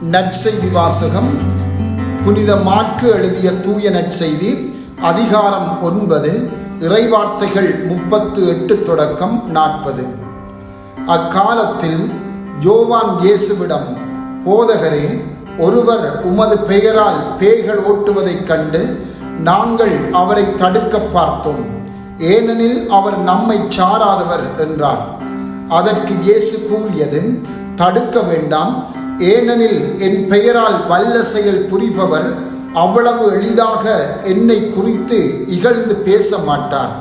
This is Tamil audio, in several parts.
நற்செய்தி வாசகம். புனித மாற்கு எழுதிய தூய நற்செய்தி அதிகாரம் 9 இறைவார்த்தைகள் 38 தொடக்கம் 40. அக்காலத்தில் யோவான் இயேசுவிடம், போதகரே, ஒருவர் உமது பெயரால் பேய்கள் ஓட்டுவதைக் கண்டு நாங்கள் அவரை தடுக்க பார்த்தோம், ஏனெனில் அவர் நம்மை சாராதவர் என்றார். அதற்கு இயேசு கூறியது, தடுக்க வேண்டாம், ஏனெனில் என் பெயரால் வல்ல செயல் புரிபவர் அவ்வளவு எளிதாக என்னை குறித்து இகழ்ந்து பேச மாட்டார்.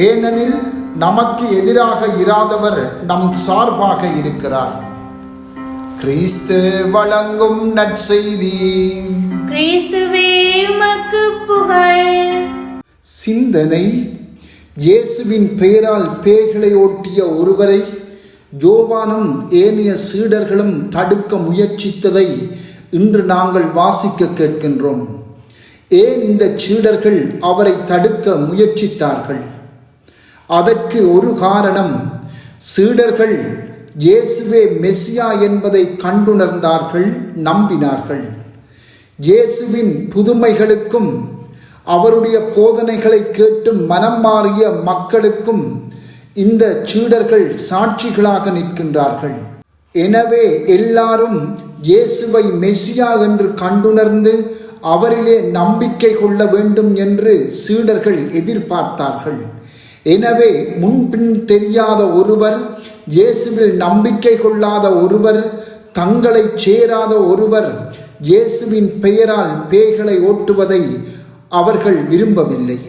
ஏனெனில் நமக்கு எதிராக இராதவர் நம் சார்பாக இருக்கிறார். கிறிஸ்து வழங்கும் நற்செய்தி. கிறிஸ்துவே உமக்கு புகழ். சிந்தனை. இயேசுவின் பெயரால் பேய்களை ஓட்டிய ஒருவரை யோவானும் ஏனைய சீடர்களும் தடுக்க முயற்சித்ததை இன்று நாங்கள் வாசிக்க கேட்கின்றோம். ஏன் இந்த சீடர்கள் அவரை தடுக்க முயற்சித்தார்கள்? அதற்கு ஒரு காரணம், சீடர்கள் இயேசுவே மெசியா என்பதை கண்டுணர்ந்தார்கள், நம்பினார்கள். இயேசுவின் புதுமைகளுக்கும் அவருடைய போதனைகளை கேட்டு மனம் மாறிய மக்களுக்கும் இந்த சீடர்கள் சாட்சிகளாக நிற்கின்றார்கள். எனவே எல்லாரும் இயேசுவை மெசியா என்று கண்டுணர்ந்து அவரிலே நம்பிக்கை கொள்ள வேண்டும் என்று சீடர்கள் எதிர்பார்த்தார்கள். எனவே முன்பின் தெரியாத ஒருவர், இயேசுவில் நம்பிக்கை கொள்ளாத ஒருவர், தங்களை சேராத ஒருவர் இயேசுவின் பெயரால் பேய்களை ஓட்டுவதை அவர்கள் விரும்பவில்லை.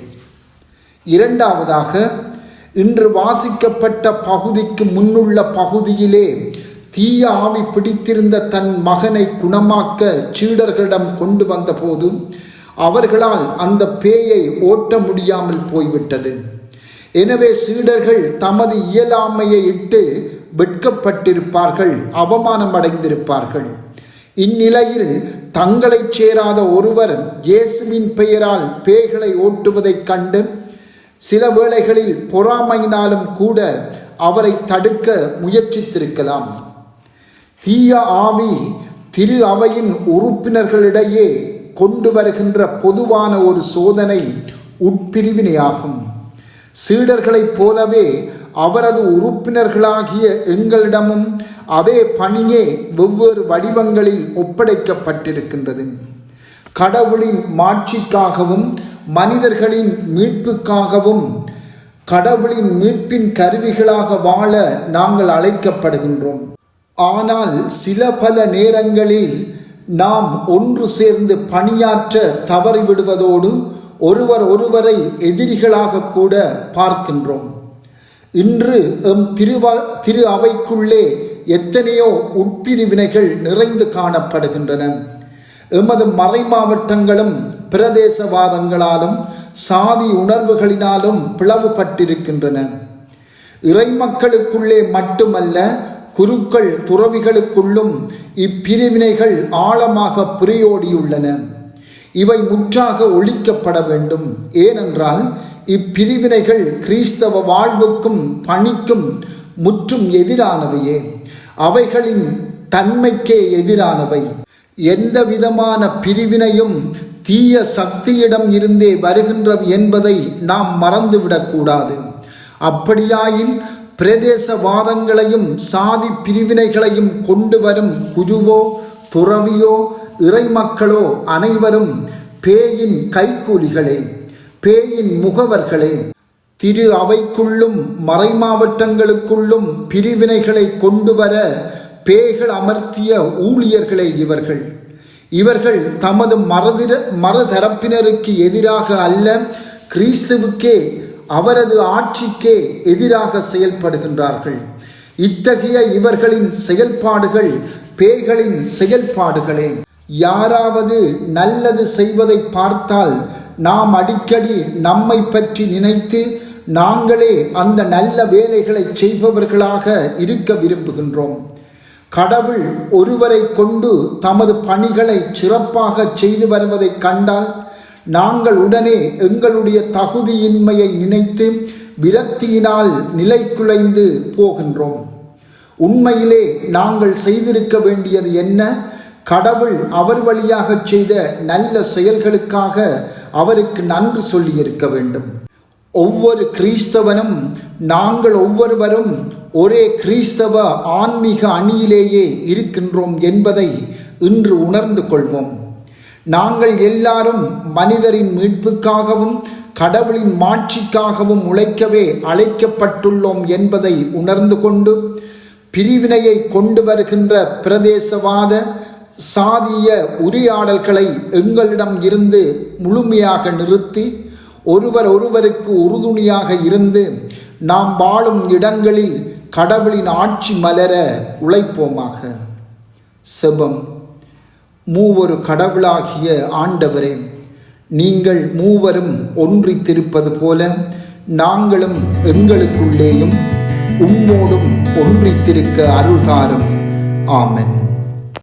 இரண்டாவதாக, இன்று வாசிக்கப்பட்ட பகுதிக்கு முன்னுள்ள பகுதியிலே தீய ஆவி பிடித்திருந்த தன் மகனை குணமாக்க சீடர்களிடம் கொண்டு வந்த போது அவர்களால் அந்த பேயை ஓட்ட முடியாமல் போய்விட்டது. எனவே சீடர்கள் தமது இயலாமையை இட்டு வெட்கப்பட்டிருப்பார்கள், அவமானம் அடைந்திருப்பார்கள். இந்நிலையில் தங்களைச் சேராத ஒருவர் இயேசுவின் பெயரால் பேய்களை ஓட்டுவதைக் கண்டு சில வேளைகளில் பொறாமையினாலும் கூட அவரை தடுக்க முயற்சித்திருக்கலாம். தீய ஆவி திரு அவையின் உறுப்பினர்களிடையே கொண்டு வருகின்ற பொதுவான ஒரு சோதனை உட்பிரிவினையாகும். சீடர்களைப் போலவே அவரது உறுப்பினர்களாகிய எங்களிடமும் அதே பணியே வெவ்வேறு வடிவங்களில் ஒப்படைக்கப்பட்டிருக்கின்றது. கடவுளின் மாட்சிக்காகவும் மனிதர்களின் மீட்புக்காகவும் கடவுளின் மீட்பின் கருவிகளாக வாழ நாங்கள் அழைக்கப்படுகின்றோம். ஆனால் சில பல நேரங்களில் நாம் ஒன்று சேர்ந்து பணியாற்ற தவறிவிடுவதோடு ஒருவரை எதிரிகளாக கூட பார்க்கின்றோம். இன்று திரு அவைக்குள்ளே எத்தனையோ உட்பிரிவினைகள் நிறைந்து காணப்படுகின்றன. எமது மறை மாவட்டங்களும் பிரதேசவாதங்களாலும் சாதி உணர்வுகளினாலும் பிளவுபட்டிருக்கின்றன. இறைமக்களுக்குள்ளே மட்டுமல்ல, குருக்கள் துறவிகளுக்குள்ளும் இப்பிரிவினைகள் ஆழமாக புரையோடியுள்ளன. இவை முற்றாக ஒழிக்கப்பட வேண்டும். ஏனென்றால் இப்பிரிவினைகள் கிறிஸ்தவ வாழ்வுக்கும் பணிக்கும் முற்றும் எதிரானவையே. அவைகளின் தன்மைக்கே எதிரானவை. எந்த விதமான பிரிவினையும் தீய சக்தியிடம் இருந்தே வருகின்றது என்பதை நாம் மறந்துவிடக்கூடாது. அப்படியாயின் பிரதேசவாதங்களையும் சாதி பிரிவினைகளையும் கொண்டு வரும் குருவோ துறவியோ இறைமக்களோ அனைவரும் பேயின் கைக்கூலிகளே, பேயின் முகவர்களே. திரு அவைக்குள்ளும் மறை மாவட்டங்களுக்குள்ளும் பிரிவினைகளை கொண்டு வர பேய்கள் அமர்த்திய ஊழியர்களே இவர்கள் தமது மறுதரப்பினருக்கு எதிராக அல்ல, கிறிஸ்துவுக்கே அவரது ஆட்சிக்கே எதிராக செயல்படுகின்றார்கள். இத்தகைய இவர்களின் செயல்பாடுகள் பேய்களின் செயல்பாடுகளே. யாராவது நல்லது செய்வதை பார்த்தால் நாம் அடிக்கடி நம்மை பற்றி நினைத்து நாங்களே அந்த நல்ல வேலைகளை செய்பவர்களாக இருக்க விரும்புகின்றோம். கடவுள் ஒருவரை கொண்டு தமது பணிகளை சிறப்பாக செய்து வருவதை கண்டால் நாங்கள் உடனே எங்களுடைய தகுதியின்மையை நினைத்து விரக்தியினால் நிலை குலைந்து போகின்றோம். உண்மையிலே நாங்கள் செய்திருக்க வேண்டியது என்ன? கடவுள் அவர் வழியாக செய்த நல்ல செயல்களுக்காக அவருக்கு நன்றி சொல்லியிருக்க வேண்டும். ஒவ்வொரு கிறிஸ்தவனும் நாங்கள் ஒவ்வொருவரும் ஒரே கிறிஸ்தவ ஆன்மீக அணியிலேயே இருக்கின்றோம் என்பதை இன்று உணர்ந்து கொள்வோம். நாங்கள் எல்லாரும் மனிதரின் மீட்புக்காகவும் கடவுளின் மாட்சிக்காகவும் உழைக்கவே அழைக்கப்பட்டுள்ளோம் என்பதை உணர்ந்து கொண்டு பிரிவினையை கொண்டு வருகின்ற பிரதேசவாத சாதிய உரையாடல்களை எங்களிடம் இருந்து முழுமையாக நிறுத்தி ஒருவருக்கு உறுதுணையாக இருந்து நாம் வாழும் இடங்களில் கடவுளின் ஆட்சி மலர உழைப்போமாக. செபம். மூவொரு கடவுளாகிய ஆண்டவரே, நீங்கள் மூவரும் ஒன்றித்திருப்பது போல நாங்களும் எங்களுக்குள்ளேயும் உம்மோடும் ஒன்றித்திருக்க அருள்தாரும். ஆமென்.